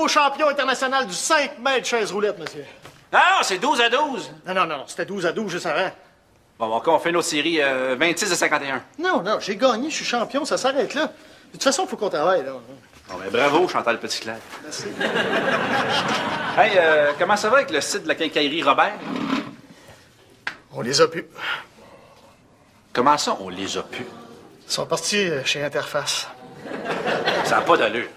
champion international du 5 mètres chaise roulette, monsieur. Non, c'est 12 à 12. Non, c'était 12 à 12 juste avant. Bon, OK, on fait notre série 26 à 51. Non, j'ai gagné, je suis champion, ça s'arrête là. De toute façon, il faut qu'on travaille, là. Bon, ben bravo, Chantal Petitclerc. Merci. Hey, comment ça va avec le site de la quincaillerie Robert? On les a pu. Comment ça, on les a pu? Ils sont partis chez Interface. Ça n'a pas d'allure.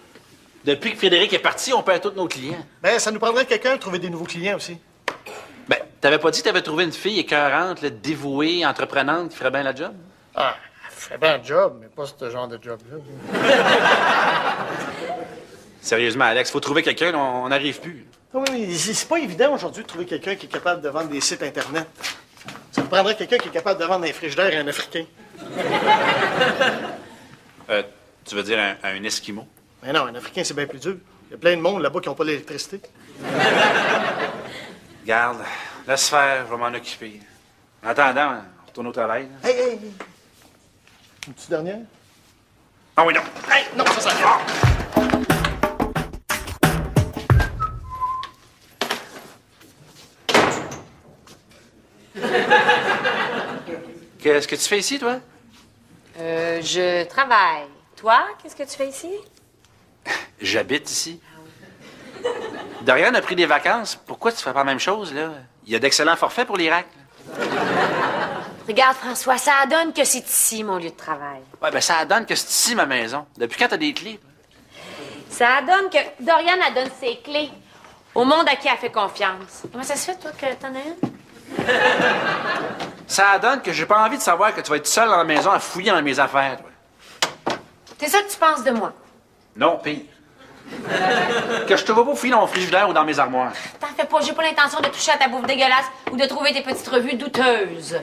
Depuis que Frédéric est parti, on perd tous nos clients. Ben, ça nous prendrait quelqu'un de trouver des nouveaux clients aussi. Ben, t'avais pas dit que t'avais trouvé une fille écœurante, là, dévouée, entreprenante, qui ferait bien la job? Ah, elle fait bien le job, mais pas ce genre de job-là. Sérieusement, Alex, faut trouver quelqu'un, on n'arrive plus. Oui, mais c'est pas évident aujourd'hui de trouver quelqu'un qui est capable de vendre des sites Internet. Ça nous prendrait quelqu'un qui est capable de vendre un frigidaire à un Africain. Tu veux dire un Esquimau? Mais non, un Africain, c'est bien plus dur. Il y a plein de monde là-bas qui n'ont pas l'électricité. Garde, laisse faire, je vais m'en occuper. En attendant, on retourne au travail. Là. Hey! Une petite dernière? Ah oui, non! Hey! Non, ça vient. Qu'est-ce que tu fais ici, toi? Je travaille. Toi, qu'est-ce que tu fais ici? J'habite ici. Dorian a pris des vacances. Pourquoi tu fais pas la même chose, là? Il y a d'excellents forfaits pour l'Irak. Regarde, François, ça donne que c'est ici, mon lieu de travail. Ouais, ben ça donne que c'est ici, ma maison. Depuis quand t'as des clés? Ça donne que Dorian a donné ses clés au monde à qui elle fait confiance. Comment ça se fait, toi, que t'en as une? Ça donne que j'ai pas envie de savoir que tu vas être seul dans la maison à fouiller dans mes affaires, toi. C'est ça que tu penses de moi? Non, pire. Que je te vois pas fouiller dans mon frigidaire ou dans mes armoires. T'en fais pas, j'ai pas l'intention de toucher à ta bouffe dégueulasse ou de trouver tes petites revues douteuses.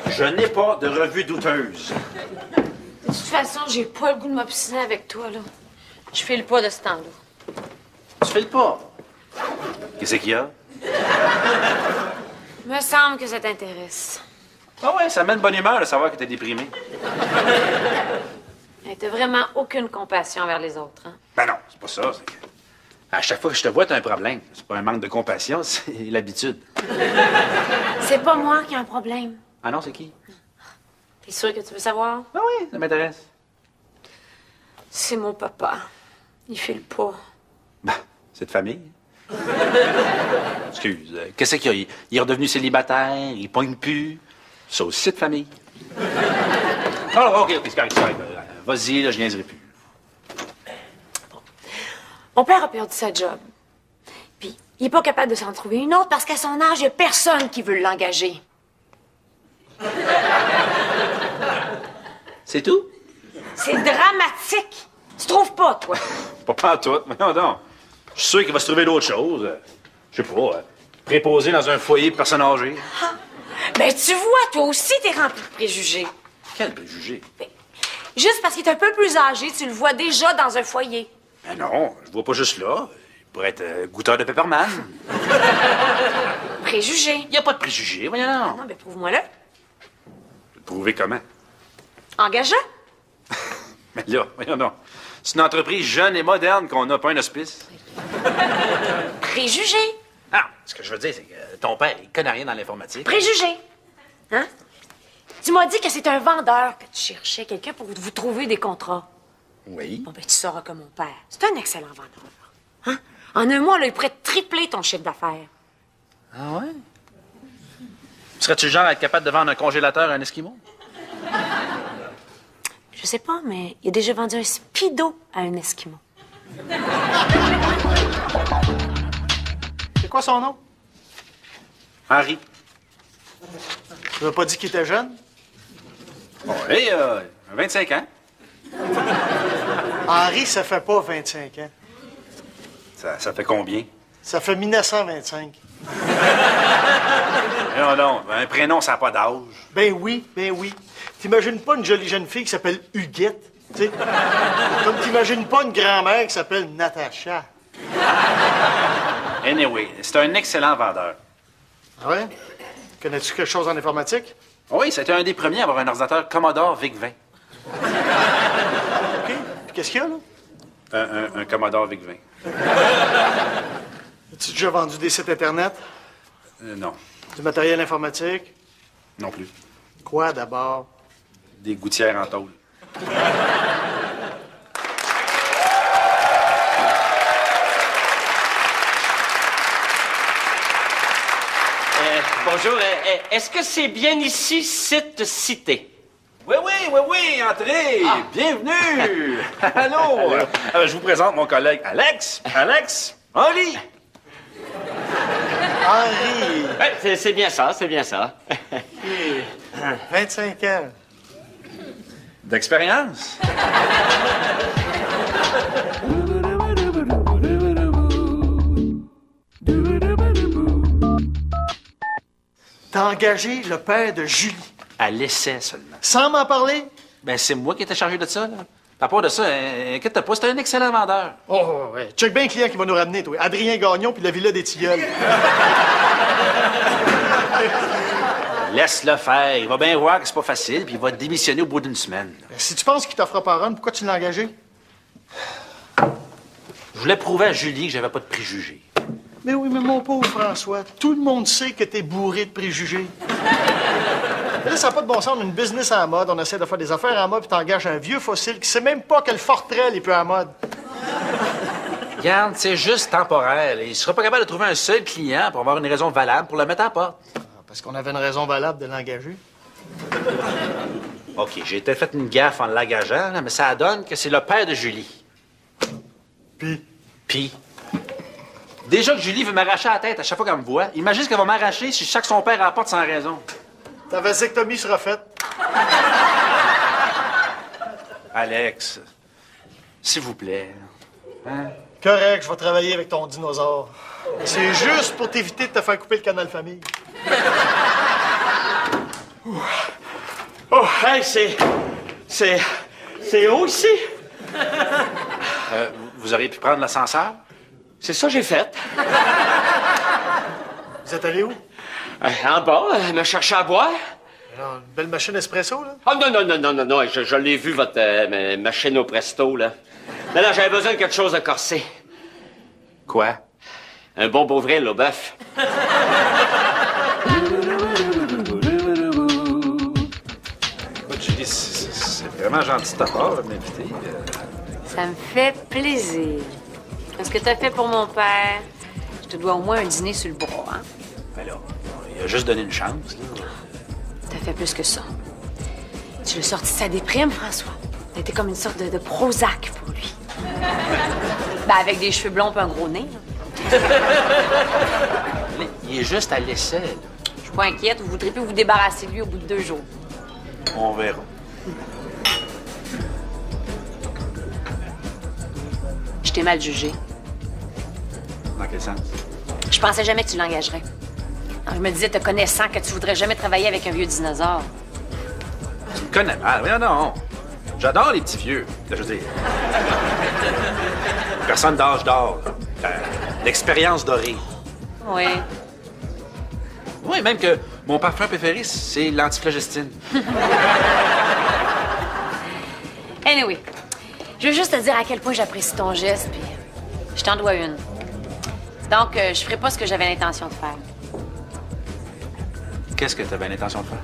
Je n'ai pas de revue douteuse. De toute façon, j'ai pas le goût de m'obstiner avec toi, là. Je file pas de ce temps-là. Tu fais le pas. Qu'est-ce qu'il y a? Me semble que ça t'intéresse. Ah ouais, ça met de bonne humeur de savoir que t'es déprimé. Hey, t'as vraiment aucune compassion envers les autres, hein? Ben non, c'est pas ça. C'est que à chaque fois que je te vois, t'as un problème. C'est pas un manque de compassion, c'est l'habitude. C'est pas moi qui ai un problème. Ah non, c'est qui? T'es sûr que tu veux savoir? Ah oui, ça m'intéresse. C'est mon papa. Il file pas. Ben, c'est de famille. Excuse, qu'est-ce qu'il y a? Il est redevenu célibataire, il pogne plus. Ça aussi, c'est de famille. Oh, OK, c'est correct. Vas-y, là, je niaiserai plus. Mon père a perdu sa job. Puis, il est pas capable de s'en trouver une autre parce qu'à son âge, il y a personne qui veut l'engager. C'est tout? C'est dramatique. Tu trouves pas, toi? Pas en tout, mais non. Je suis sûr qu'il va se trouver d'autres choses. Je sais pas, préposé dans un foyer de personnes âgées. Ah. Ben, tu vois, toi aussi, t'es rempli de préjugés. Quel préjugé? Ben, juste parce qu'il est un peu plus âgé, tu le vois déjà dans un foyer. Ben non, je le vois pas juste là. Il pourrait être goûteur de Pepperman. Préjugés. Il n'y a pas de préjugés, voyons. Non, ben, prouve-moi-le. Prouver comment? Engageant. Mais là, voyons donc. C'est une entreprise jeune et moderne qu'on n'a, pas un hospice. Préjugés. Ah, ce que je veux dire, c'est que ton père, il connaît rien dans l'informatique. Préjugés. Hein? Tu m'as dit que c'est un vendeur que tu cherchais, quelqu'un pour vous trouver des contrats. Oui. Bon, ben, tu sauras comme mon père. C'est un excellent vendeur. Hein? En un mois, là, il pourrait tripler ton chiffre d'affaires. Ah ouais? Serais-tu le genre à être capable de vendre un congélateur à un Esquimau? Je sais pas, mais il a déjà vendu un Speedo à un Esquimau. C'est quoi son nom? Henri. Tu m'as pas dit qu'il était jeune? Oui, 25 ans. Henri, ça fait pas 25 ans. Ça fait combien? Ça fait 1925. Non, un prénom, ça n'a pas d'âge. Ben oui. T'imagines pas une jolie jeune fille qui s'appelle Huguette, tu sais? Comme t'imagines pas une grand-mère qui s'appelle Natacha. Anyway, c'est un excellent vendeur. Ah ouais? Connais-tu quelque chose en informatique? Oui, c'était un des premiers à avoir un ordinateur Commodore VIC-20. OK. Puis qu'est-ce qu'il y a, là? Un Commodore VIC-20. As-tu déjà vendu des sites Internet? Non. Du matériel informatique? Non plus. Quoi, d'abord? Des gouttières en tôle. Bonjour. Est-ce que c'est bien ici, site cité? Oui, entrez! Bienvenue! Allô! Je vous présente mon collègue Alex. Henri! Henri! Ouais, c'est bien ça, c'est bien ça. 25 ans. D'expérience? T'as engagé le père de Julie. À l'essai seulement. Sans m'en parler? Ben, c'est moi qui étais chargé de ça, là. À part de ça, inquiète-toi pas, c'était un excellent vendeur. Oh, ouais. Check bien le client qui va nous ramener, toi. Adrien Gagnon puis la Villa des Tilleuls. Laisse-le faire. Il va bien voir que c'est pas facile, puis il va démissionner au bout d'une semaine. Si tu penses qu'il t'offre pas run, pourquoi tu l'as engagé? Je voulais prouver à Julie que j'avais pas de préjugés. Mais oui, mais mon pauvre François, tout le monde sait que t'es bourré de préjugés. Là, ça n'a pas de bon sens. On a une business en mode, on essaie de faire des affaires en mode, puis t'engages un vieux fossile qui sait même pas quel forterelle est plus en mode. Regarde, c'est juste temporaire. Il sera pas capable de trouver un seul client pour avoir une raison valable pour le mettre à porte. Parce qu'on avait une raison valable de l'engager. OK, j'ai été fait une gaffe en l'engageant, là, mais ça donne que c'est le père de Julie. Puis? Déjà que Julie veut m'arracher la tête à chaque fois qu'elle me voit, imagine ce qu'elle va m'arracher si chaque son père à la porte sans raison. Ta vasectomie sera faite. Alex, s'il vous plaît. Hein? Correct, je vais travailler avec ton dinosaure. C'est juste pour t'éviter de te faire couper le canal famille. Oh, hey, c'est haut ici? Vous auriez pu prendre l'ascenseur? C'est ça que j'ai fait. Vous êtes allé où? En bas, me chercher à boire. Alors, une belle machine espresso, là? Oh non, je l'ai vu, votre machine au presto, là. Non, j'avais besoin de quelque chose de corsé. Quoi? Un bon Beauvril au bœuf. Écoute, Julie, c'est vraiment gentil de ta part de m'inviter. Ça me fait plaisir. Ce que t'as fait pour mon père, je te dois au moins un dîner sur le bras, hein? Ben là, il a juste donné une chance, là. T'as fait plus que ça. Tu l'as sorti de sa déprime, François. T'as été comme une sorte de Prozac pour lui. Ben, avec des cheveux blonds et un gros nez. Mais il est juste à l'essai, là. Je suis pas inquiète, vous voudrez plus vous débarrasser de lui au bout de 2 jours. On verra. Je t'ai mal jugé. Dans quel sens? Je pensais jamais que tu l'engagerais. Alors, je me disais, te connaissant, que tu voudrais jamais travailler avec un vieux dinosaure. Tu me connais mal. Oui, non. J'adore les petits vieux. Je veux dire. Personne d'âge d'or. L'expérience dorée. Oui. Oui, même que mon parfum préféré, c'est l'antiflogestine. Anyway, je veux juste te dire à quel point j'apprécie ton geste, puis je t'en dois une. Donc, je ferai pas ce que j'avais l'intention de faire. Qu'est-ce que tu avais l'intention de faire?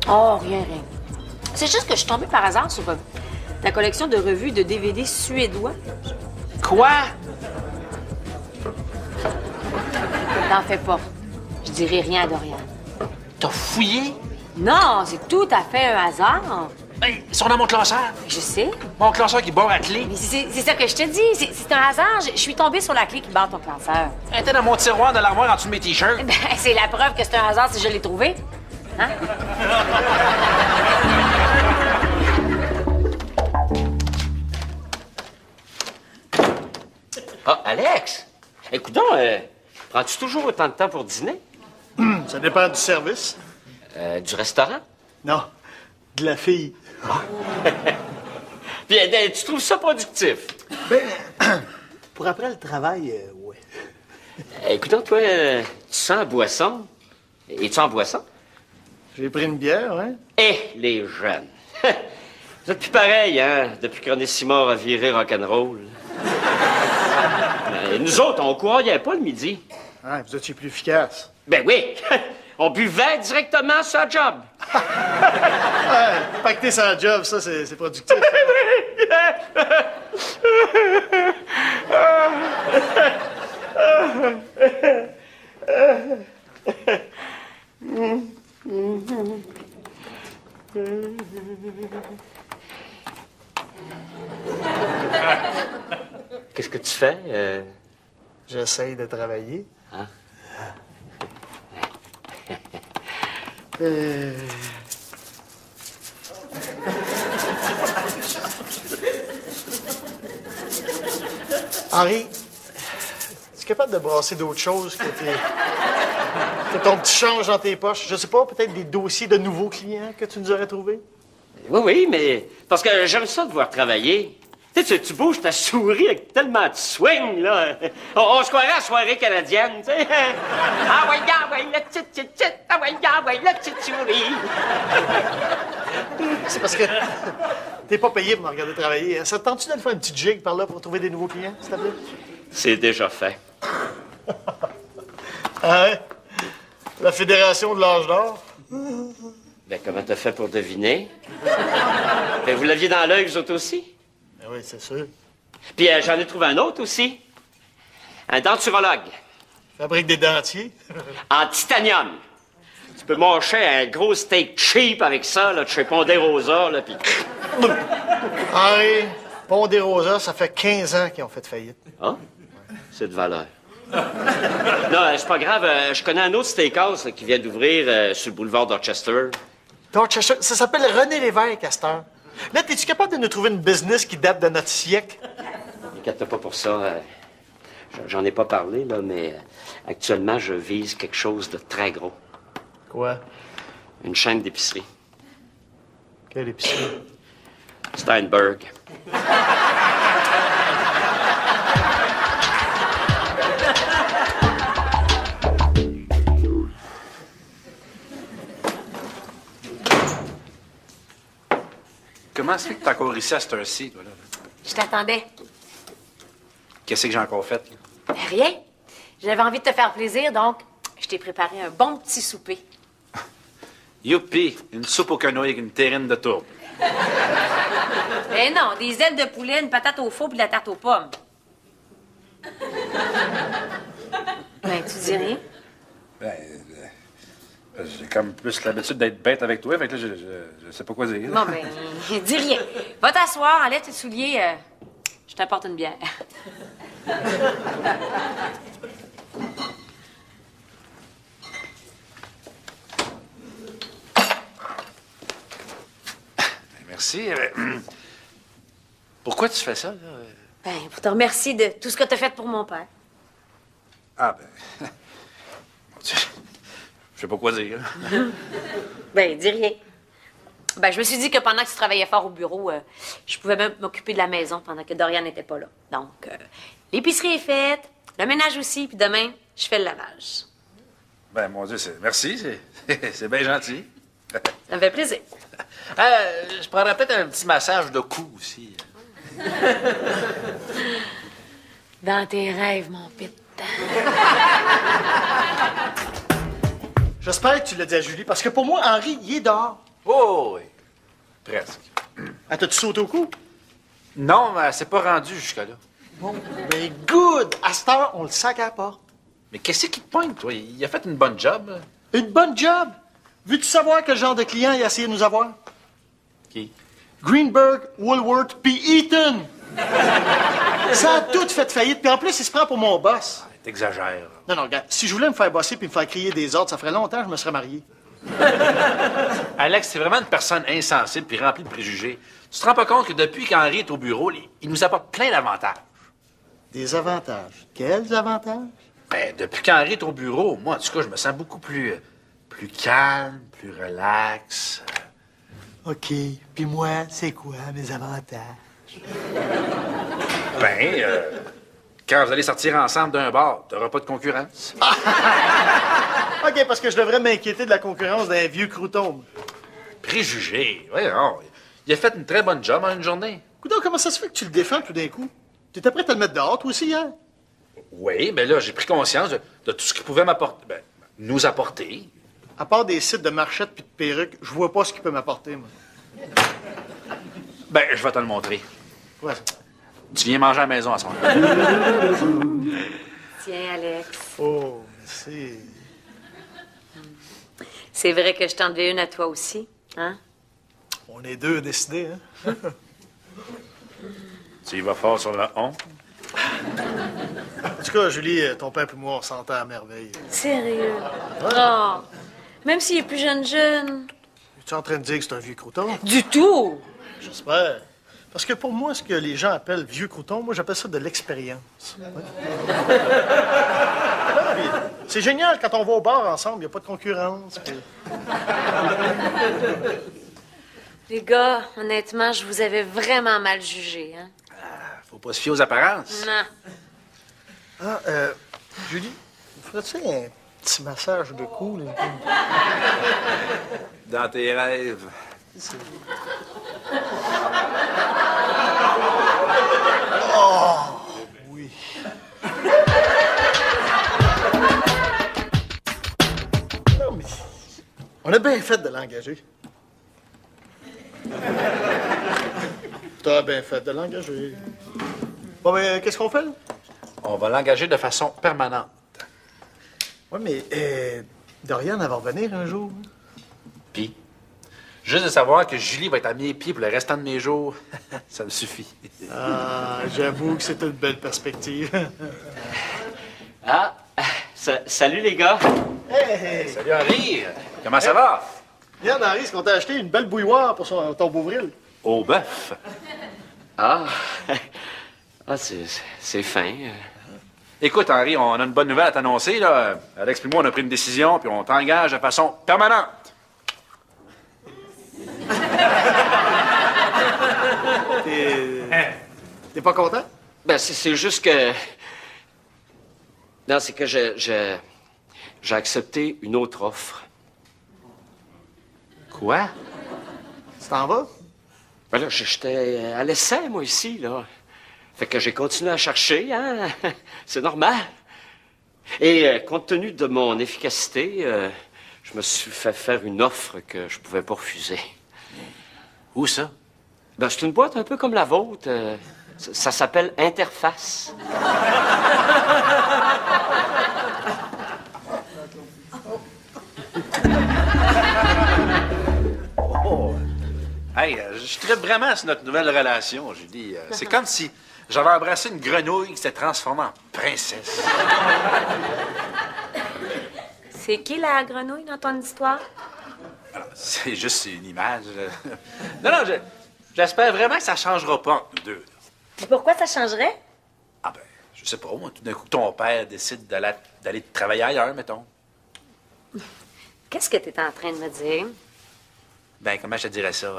Oh, rien. C'est juste que je suis tombée par hasard sur ta collection de revues de DVD suédois. Quoi? T'en fais pas. Je dirai rien à Dorian. T'as fouillé? Non, c'est tout à fait un hasard. Hey, ils sont dans mon classeur. Je sais. Mon classeur qui barre à clé. Mais c'est ça que je te dis. C'est un hasard. Je suis tombée sur la clé qui barre ton classeur. Elle était dans mon tiroir de l'armoire en dessous de mes t-shirts. Ben, c'est la preuve que c'est un hasard si je l'ai trouvé. Hein? Ah, Alex! Écoute donc, prends-tu toujours autant de temps pour dîner? Ça dépend du service. Du restaurant? Non, de la fille. Puis, tu trouves ça productif? Ben, pour après le travail, ouais. Écoute donc, toi, tu sens la boisson? Es-tu en boisson? J'ai pris une bière, hein? Eh, les jeunes! Vous êtes plus pareil, hein, depuis qu'Ernestine a viré rock'n'roll. nous autres, on croyait pas le midi. Ah, vous étiez plus efficace. Ben oui, on buvait directement sur la job. Pacter sans job, ça, c'est productif. Qu'est-ce que tu fais? J'essaye de travailler. Hein? Henri, es-tu capable de brasser d'autres choses que ton petit change dans tes poches? Je sais pas, peut-être des dossiers de nouveaux clients que tu nous aurais trouvés? Oui, oui, mais parce que j'aime ça de voir travailler. Tu bouges ta souris avec tellement de swing, là. On se croirait à la soirée canadienne, tu sais. Ah ouais, la petite, ah ouais, la petite souris. C'est parce que t'es pas payé pour me regarder travailler. Hein. Ça te tente-tu d'aller faire une petite jig par là pour trouver des nouveaux clients, s'il te plaît? C'est déjà fait. Ah ouais? La Fédération de l'âge d'or? Ben, comment t'as fait pour deviner? Ben, vous l'aviez dans l'œil, vous autres aussi? Ben oui, c'est sûr. Puis j'en ai trouvé un autre aussi. Un denturologue. Fabrique des dentiers. En titanium. Tu peux manger un gros steak cheap avec ça, là, de chez Ponderosa, là, puis... Henri, Ponderosa, ça fait 15 ans qu'ils ont fait faillite. Ah? C'est de valeur. Non, c'est pas grave. Je connais un autre steakhouse là, qui vient d'ouvrir sur le boulevard Dorchester. Dorchester, ça s'appelle René Lévesque, à cette heure. Là, es-tu capable de nous trouver une business qui date de notre siècle? Inquiète-toi pas pour ça. J'en ai pas parlé, là, mais actuellement, je vise quelque chose de très gros. Quoi? Une chaîne d'épicerie. Quelle épicerie? Steinberg. Comment ça fait que t'es encore ici à cette heure-ci, toi, là? Je t'attendais. Qu'est-ce que j'ai encore fait, là? Rien. J'avais envie de te faire plaisir, donc je t'ai préparé un bon petit souper. Youpi! Une soupe au quenouille avec une terrine de tourbe. Eh non, des ailes de poulet, une patate au four puis de la tarte aux pommes. Ben, tu dis rien? J'ai comme plus l'habitude d'être bête avec toi, fait que là, je sais pas quoi dire. Bon, ben, dis rien. Va t'asseoir, enlève tes souliers, je t'apporte une bière. Merci. Pourquoi tu fais ça, là? Ben, pour te remercier de tout ce que t'as fait pour mon père. Ah, ben... Mon Dieu, je sais pas quoi dire. Ben, dis rien. Ben, je me suis dit que pendant que tu travaillais fort au bureau, je pouvais même m'occuper de la maison pendant que Dorian n'était pas là. Donc, l'épicerie est faite, le ménage aussi, puis demain, je fais le lavage. Ben, mon Dieu, merci, c'est bien gentil. Ça me fait plaisir. Je prendrais peut-être un petit massage de cou aussi. Dans tes rêves, mon pit. J'espère que tu l'as dit à Julie, parce que pour moi, Henri, il est dehors. Oh, oui. Presque. Ah, t'as-tu sauté au cou? Non, mais elle s'est pas rendue jusque-là. Bon, ben good! À cette heure, on le sac à la porte. Mais qu'est-ce qui te pointe, toi? Il a fait une bonne job. Une bonne job! Veux-tu savoir quel genre de client il a essayé de nous avoir? Qui? Greenberg, Woolworth, puis Eaton! Ça a tout fait faillite, puis en plus, il se prend pour mon boss. T'exagères. Non, non, regarde, si je voulais me faire bosser puis me faire crier des ordres, ça ferait longtemps que je me serais marié. Alex, c'est vraiment une personne insensible puis remplie de préjugés. Tu te rends pas compte que depuis qu'Henri est au bureau, il nous apporte plein d'avantages. Des avantages? Quels avantages? Ben, depuis qu'Henri est au bureau, moi, en tout cas, je me sens beaucoup plus calme, plus relax. OK. Puis moi, c'est quoi mes avantages? Ben, quand vous allez sortir ensemble d'un bar, t'auras pas de concurrence. OK, parce que je devrais m'inquiéter de la concurrence d'un vieux crouton. Préjugés, voyons. Il a fait une très bonne job en une journée. Coudonc, comment ça se fait que tu le défends tout d'un coup? T'étais prêt à le mettre dehors, toi aussi, hier? Oui, mais là, j'ai pris conscience de tout ce qu'il pouvait m'apporter. Ben, nous apporter. À part des sites de marchettes puis de perruques, je vois pas ce qu'il peut m'apporter, moi. Ben, je vais te le montrer. Ouais. Tu viens manger à la maison à ce moment-là. Tiens, Alex. Oh, c'est... C'est vrai que je t'en devais une à toi aussi, hein? On est deux décidés, hein? Tu y vas fort sur le on. En tout cas, Julie, ton père et moi, on s'entend à merveille. Sérieux? Oh! Même s'il est plus jeune. Es-tu en train de dire que c'est un vieux crouton? Du tout! J'espère. Parce que pour moi, ce que les gens appellent vieux crouton, moi, j'appelle ça de l'expérience. Ouais. Ah, puis, c'est génial quand on va au bar ensemble, il n'y a pas de concurrence. Puis... Les gars, honnêtement, je vous avais vraiment mal jugé, hein? Faut pas se fier aux apparences. Non. Ah, Julie, ferais-tu un petit massage de cou, là? Dans tes rêves. Oui. Non, mais... On a bien fait de l'engager. T'as bien fait de l'engager. Bon, mais qu'est-ce qu'on fait, là? On va l'engager de façon permanente. Oui, mais Dorian, elle va revenir un jour. Puis, juste de savoir que Julie va être à mes pieds pour le restant de mes jours, ça me suffit. Ah, j'avoue que c'est une belle perspective. Ah, salut les gars. Hey! Salut Henri, comment ça va? Regarde, Henri, c'est qu'on t'a acheté une belle bouilloire pour ton Beauvril. Au bœuf. Ah, ah c'est fin. Écoute, Henri, on a une bonne nouvelle à t'annoncer, là. Alex et moi, on a pris une décision, puis on t'engage de façon permanente. T'es pas content? Ben, c'est juste que... Non, c'est que j'ai accepté une autre offre. Quoi? Tu t'en vas? Ben là, j'étais à l'essai, moi, ici, là. Fait que j'ai continué à chercher, hein. C'est normal. Et compte tenu de mon efficacité, je me suis fait faire une offre que je pouvais pas refuser. Où ça? Ben, c'est une boîte un peu comme la vôtre. Ça s'appelle Interface. Oh. Hey, je tripe vraiment sur notre nouvelle relation, Julie. C'est comme si j'avais embrassé une grenouille qui s'est transformée en princesse. C'est qui la grenouille dans ton histoire? Alors, c'est juste une image. Non, j'espère vraiment que ça changera pas entre nous deux. Mais pourquoi ça changerait? Ah ben, je sais pas, moi, tout d'un coup, ton père décide d'aller travailler ailleurs, mettons. Qu'est-ce que tu es en train de me dire? Ben, comment je te dirais ça?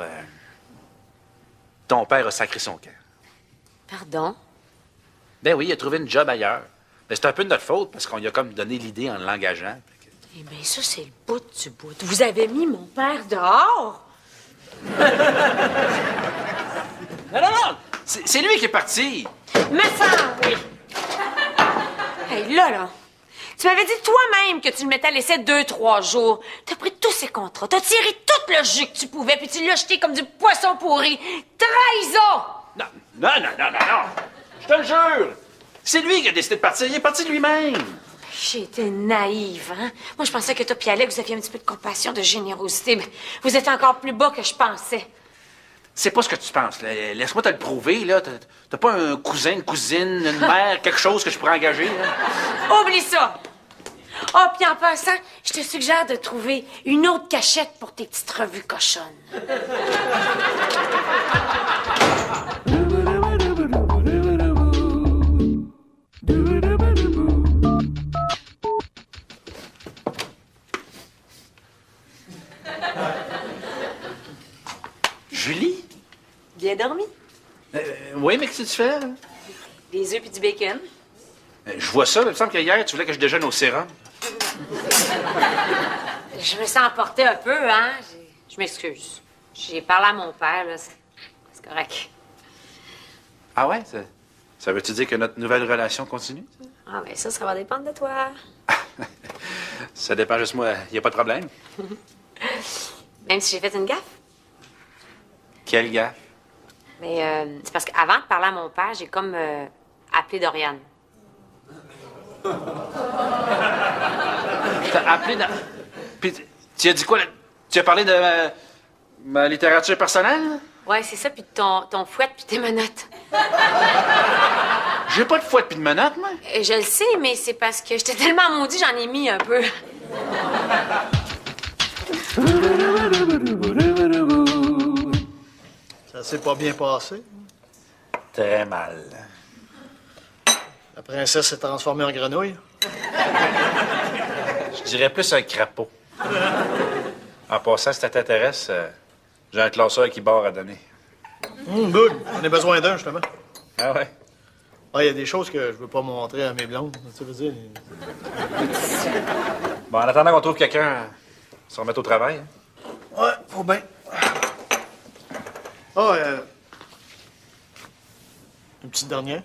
Ton père a sacré son camp. Pardon? Ben oui, il a trouvé une job ailleurs. Mais c'est un peu de notre faute, parce qu'on lui a comme donné l'idée en l'engageant. Eh bien, ça, c'est le bout du bout. Vous avez mis mon père dehors? Non! C'est lui qui est parti! Me semble, oui. Hey, là. Tu m'avais dit toi-même que tu le mettais à l'essai 2-3 jours. T'as pris tous ses contrats, t'as tiré tout le jus que tu pouvais, puis tu l'as jeté comme du poisson pourri. Trahison! Non! Je te le jure! C'est lui qui a décidé de partir. Il est parti de lui-même. J'ai été naïve, hein? Moi, je pensais que toi et Alex, vous aviez un petit peu de compassion, de générosité, mais vous êtes encore plus bas que je pensais. C'est pas ce que tu penses. Là. Laisse-moi te le prouver. Là. T'as pas un cousin, une cousine, une mère, quelque chose que je pourrais engager? Là? Oublie ça! Oh, puis en passant, je te suggère de trouver une autre cachette pour tes petites revues cochonnes. Julie? Bien dormi? Oui, mais qu'est-ce que tu fais? Là? Des œufs puis du bacon. Je vois ça, mais il me semble qu'hier, tu voulais que je déjeune au sérum. Je me sens emportée un peu, hein? Je m'excuse. J'ai parlé à mon père, là. C'est correct. Ah ouais? Ça veut-tu dire que notre nouvelle relation continue? Ah, ben ça va dépendre de toi. Ça dépend juste moi. Y a pas de problème. Même si j'ai fait une gaffe. Quel gars? Mais c'est parce qu'avant de parler à mon père, j'ai comme appelé Dorian. T'as appelé dans... Puis tu as dit quoi? Tu as parlé de ma littérature personnelle? Ouais, c'est ça, puis de ton fouette puis tes menottes. J'ai pas de fouette pis de menottes, moi. Je le sais, mais c'est parce que j'étais tellement maudit, j'en ai mis un peu. Ça s'est pas bien passé. Très mal. La princesse s'est transformée en grenouille. Je dirais plus un crapaud. En passant, si ça t'intéresse, j'ai un classeur qui barre à donner. Good. On a besoin d'un, justement. Ah ouais? Ah, il y a des choses que je veux pas montrer à mes blondes. Tu veux dire? Bon, en attendant qu'on trouve quelqu'un, on se remet au travail. Hein? Ouais, faut bien. Ah, une petite dernière.